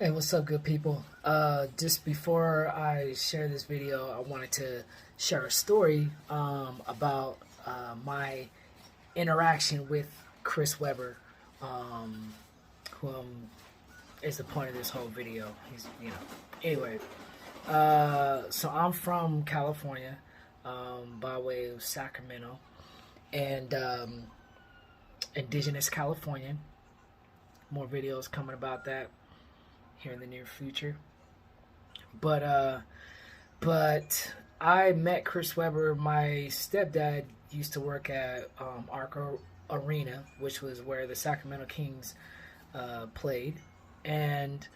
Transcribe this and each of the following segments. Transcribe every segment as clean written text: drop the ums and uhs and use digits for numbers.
Hey, what's up, good people? Just before I share this video, I wanted to share a story about my interaction with Chris Webber, who is the point of this whole video. Anyway, so I'm from California, by way of Sacramento, and indigenous Californian. More videos coming about that here in the near future. But I met Chris Webber. My stepdad used to work at Arco Arena, which was where the Sacramento Kings played, and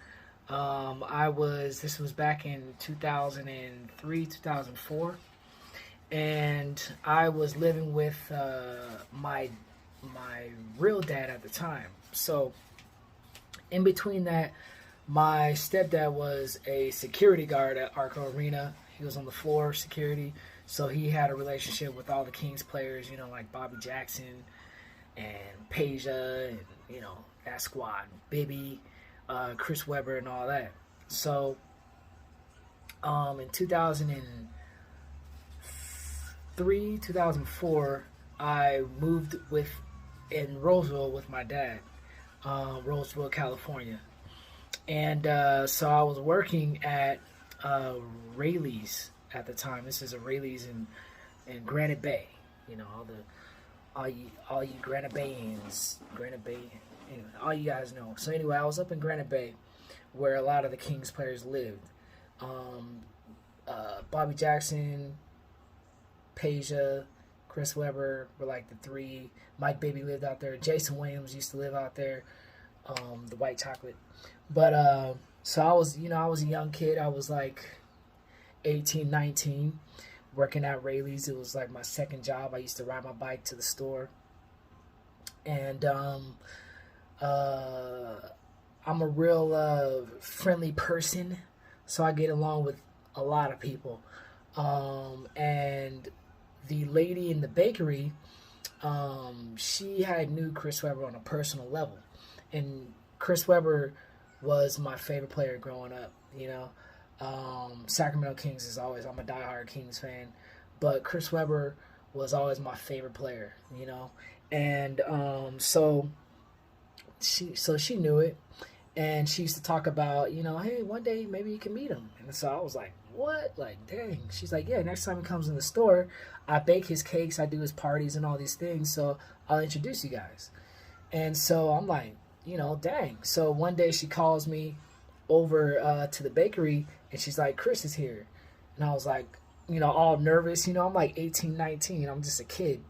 this was back in 2003, 2004, and I was living with my real dad at the time. So in between that, my stepdad was a security guard at Arco Arena. He was on the floor security, so he had a relationship with all the Kings players, like Bobby Jackson and Peja and, that squad, Bibby, Chris Webber and all that. So in 2003, 2004, I moved in Roseville with my dad, Roseville, California. And so I was working at Rayleigh's at the time. This is a Rayleigh's in Granite Bay. All you Granite Bayans, Granite Bay, anyway, all you guys know. So anyway, I was up in Granite Bay, where a lot of the Kings players lived. Bobby Jackson, Peja, Chris Webber were like the three. Mike Bibby lived out there. Jason Williams used to live out there. The white chocolate. But so I was a young kid. I was like 18, 19, working at Rayleigh's. It was like my second job. I used to ride my bike to the store. And I'm a real friendly person, so I get along with a lot of people. And the lady in the bakery, she had knew Chris Webber on a personal level. And Chris Webber was my favorite player growing up, Sacramento Kings I'm a diehard Kings fan, but Chris Webber was always my favorite player, and so she knew it, and she used to talk about, hey, one day maybe you can meet him. And so I was like, what? Like, dang. She's like, yeah, next time he comes in the store, I bake his cakes, I do his parties and all these things, so I'll introduce you guys. And so I'm like, dang. So one day she calls me over to the bakery, and she's like, Chris is here. And I was like, all nervous. I'm like 18, 19. I'm just a kid.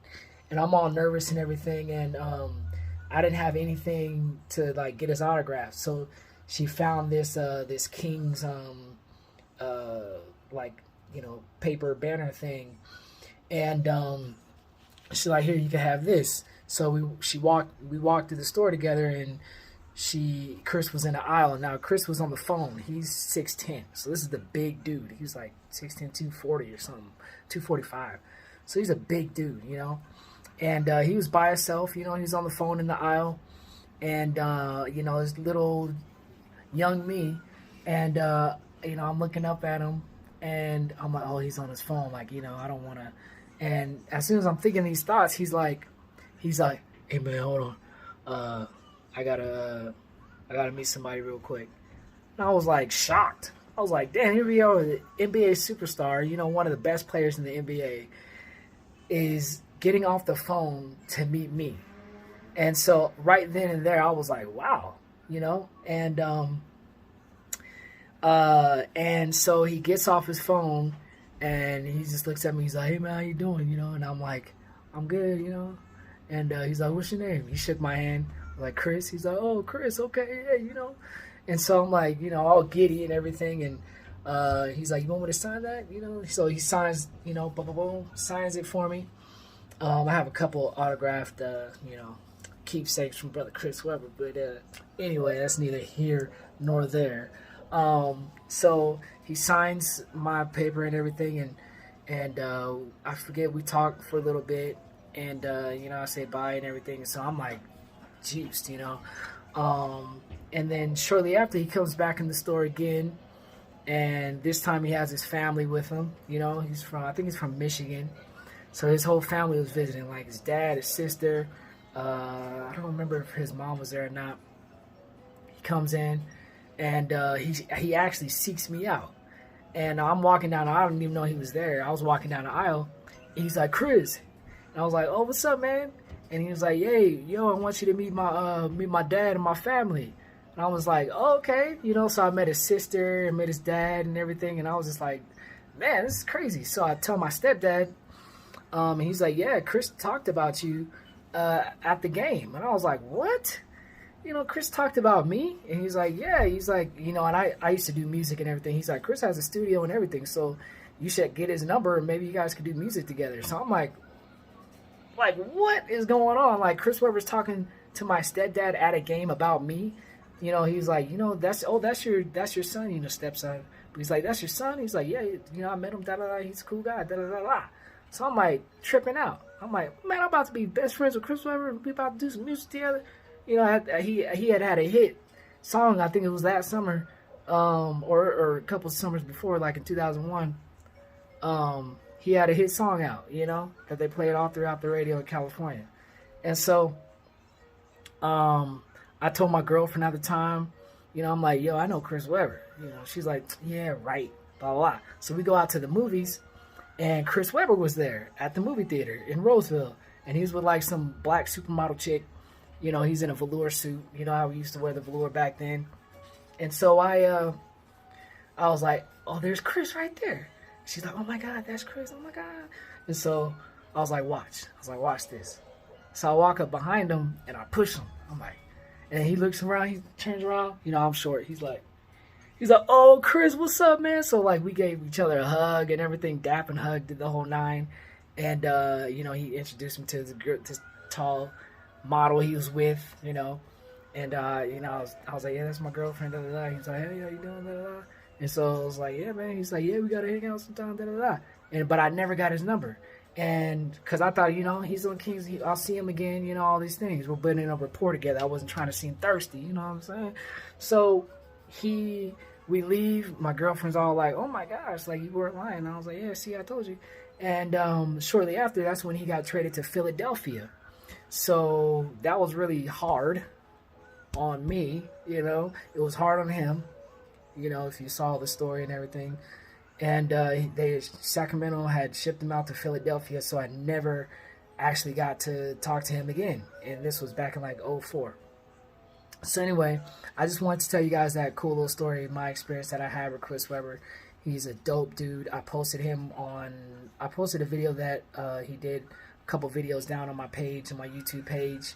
And I'm all nervous and everything. And I didn't have anything to, like, get his autograph. So she found this King's, paper banner thing. And she's like, here, you can have this. So we walked through the store together, and Chris was in the aisle. Now Chris was on the phone. He's 6'10", so this is the big dude. He was like 6'10", 240 or something, 245. So he's a big dude, And he was by himself, he was on the phone in the aisle, and this little young me, and I'm looking up at him, and I'm like, oh, he's on his phone, like, I don't want to. And as soon as I'm thinking these thoughts, he's like, hey man, hold on, I gotta meet somebody real quick. And I was like shocked. I was like, damn, here we are, the NBA superstar, one of the best players in the NBA is getting off the phone to meet me. And so right then and there, I was like, wow, and so he gets off his phone, and he just looks at me. He's like, hey man, how you doing? And I'm like, I'm good, And he's like, what's your name? He shook my hand. I'm like, Chris. He's like, oh, Chris, okay, yeah, And so I'm like, all giddy and everything. And he's like, you want me to sign that? So he signs, boom, boom, boom, signs it for me. I have a couple autographed, keepsakes from brother Chris Webber. But anyway, that's neither here nor there. So he signs my paper and everything. And I forget, we talked for a little bit. And, I say bye and everything. So I'm like juiced, And then shortly after, he comes back in the store again, and this time he has his family with him. You know, I think he's from Michigan, so his whole family was visiting, like his dad, his sister. I don't remember if his mom was there or not. He comes in, and he actually seeks me out. And I'm walking down the aisle. I didn't even know he was there. I was walking down the aisle. And he's like, Chris. And I was like, oh, what's up, man? And he was like, hey, yo, I want you to meet my dad and my family. And I was like, oh, okay. You know, so I met his sister and met his dad and everything. And I was just like, man, this is crazy. So I tell my stepdad. And he's like, yeah, Chris talked about you at the game. And I was like, what? You know, Chris talked about me, and he's like, yeah, he's like, you know, and I used to do music and everything. He's like, Chris has a studio and everything, so you should get his number, and maybe you guys could do music together. So I'm like, what is going on? Like, Chris Webber's talking to my stepdad at a game about me. You know, he's like, you know, that's your son, you know, stepson. But he's like, that's your son? He's like, yeah, you know, I met him, da-da-da, he's a cool guy, da-da-da-da. So I'm like, tripping out. I'm like, man, I'm about to be best friends with Chris Webber. We about to do some music together. You know, he had a hit song, I think it was that summer, or a couple of summers before, like in 2001. He had a hit song out, you know, that they played all throughout the radio in California. And so I told my girlfriend at the time, you know, I'm like, yo, I know Chris Webber. You know, she's like, yeah, right, blah, blah, blah. So we go out to the movies, and Chris Webber was there at the movie theater in Roseville. And he was with like some black supermodel chick. You know, he's in a velour suit. You know how we used to wear the velour back then. And so I was like, oh, there's Chris right there. She's like, oh my God, that's Chris. Oh my God. And so I was like, watch this. So I walk up behind him and I push him. I'm like, and he looks around, he turns around. You know, I'm short. He's like, oh, Chris, what's up, man? So like we gave each other a hug and everything, dap and hug, did the whole nine. And, you know, he introduced me to this tall model he was with, you know, and you know, I was like, yeah, that's my girlfriend, da da da. He's like, hey, how you doing, da da da. And so I was like, yeah, man. He's like, yeah, we gotta hang out sometime, da da da. But I never got his number, and because I thought, you know, he's on Kings, I'll see him again, you know, all these things. We're building a rapport together. I wasn't trying to seem thirsty, you know what I'm saying? So we leave. My girlfriend's all like, oh my gosh, like you weren't lying. And I was like, yeah, see, I told you. And shortly after, that's when he got traded to Philadelphia. So that was really hard on me, you know. It was hard on him, you know, if you saw the story and everything. And Sacramento had shipped him out to Philadelphia, so I never actually got to talk to him again. And this was back in like 2004. So anyway, I just wanted to tell you guys that cool little story, my experience that I had with Chris Webber. He's a dope dude. I posted a video that he did, couple videos down on my page, on my YouTube page.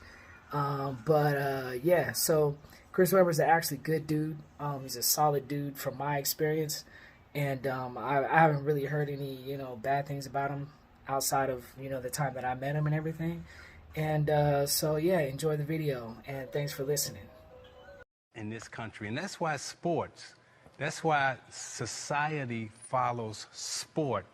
Yeah, so Chris Webber's an actually good dude. He's a solid dude from my experience. And I haven't really heard any, you know, bad things about him outside of, you know, the time that I met him and everything. And so, yeah, enjoy the video. And thanks for listening. In this country. And that's why that's why society follows sport.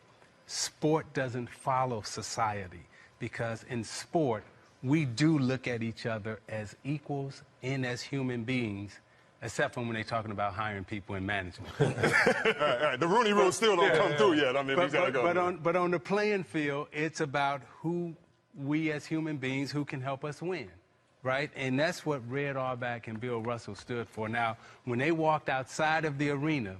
Sport doesn't follow society. Because in sport, we do look at each other as equals and as human beings, except for when they're talking about hiring people in management. All right. The Rooney Rule still don't come through yet. I mean, we gotta go. But on the playing field, it's about who we as human beings, who can help us win, right? And that's what Red Auerbach and Bill Russell stood for. Now, when they walked outside of the arena,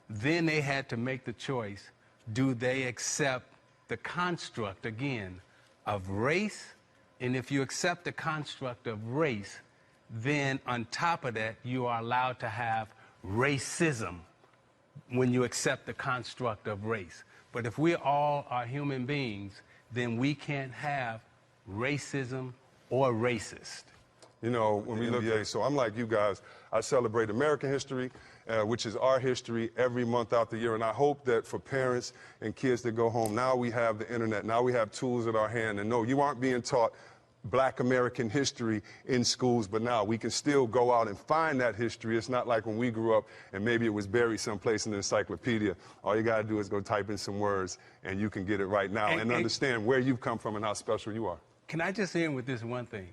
then they had to make the choice, do they accept the construct, again, of race? And if you accept the construct of race, then on top of that, you are allowed to have racism when you accept the construct of race. But if we all are human beings, then we can't have racism or racist. You know, when we look at, so I'm like you guys, I celebrate American history, which is our history, every month out the year. And I hope that for parents and kids that go home, now we have the internet, now we have tools at our hand. And no, you aren't being taught Black American history in schools, but now we can still go out and find that history. It's not like when we grew up and maybe it was buried someplace in the encyclopedia. All you got to do is go type in some words and you can get it right now and understand where you've come from and how special you are. Can I just end with this one thing?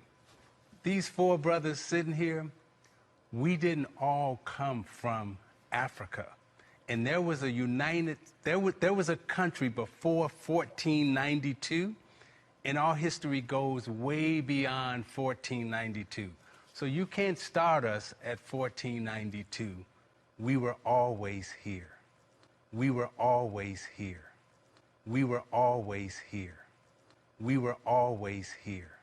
These four brothers sitting here, we didn't all come from Africa. And there was a country before 1492, and our history goes way beyond 1492. So you can't start us at 1492. We were always here. We were always here. We were always here. We were always here.